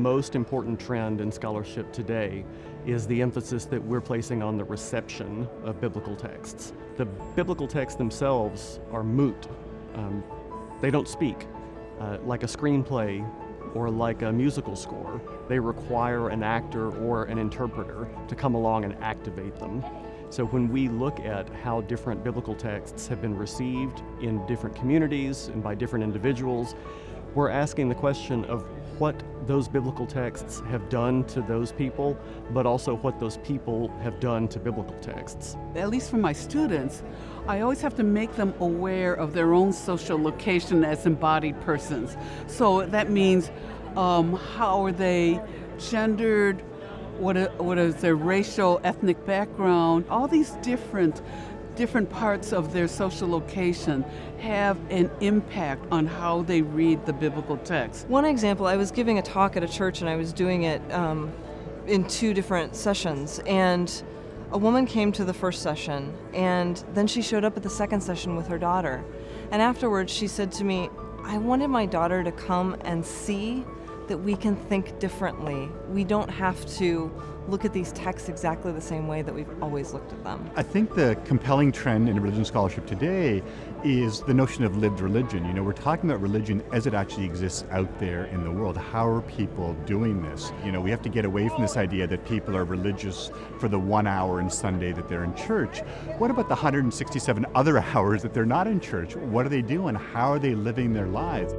most important trend in scholarship today is the emphasis that we're placing on the reception of biblical texts. The biblical texts themselves are moot. They don't speak. Like a screenplay or like a musical score, they require an actor or an interpreter to come along and activate them. So when we look at how different biblical texts have been received in different communities and by different individuals, we're asking the question of what those biblical texts have done to those people, but also what those people have done to biblical texts. At least for my students, I always have to make them aware of their own social location as embodied persons. So that means how are they gendered, what is their racial, ethnic background, all these different parts of their social location have an impact on how they read the biblical text. One example, I was giving a talk at a church and I was doing it in 2 different sessions, and a woman came to the first session and then she showed up at the second session with her daughter. And afterwards she said to me, I wanted my daughter to come and see that we can think differently. We don't have to look at these texts exactly the same way that we've always looked at them. I think the compelling trend in religion scholarship today is the notion of lived religion. You know, we're talking about religion as it actually exists out there in the world. How are people doing this? You know, we have to get away from this idea that people are religious for the 1 hour on Sunday that they're in church. What about the 167 other hours that they're not in church? What are they doing? How are they living their lives?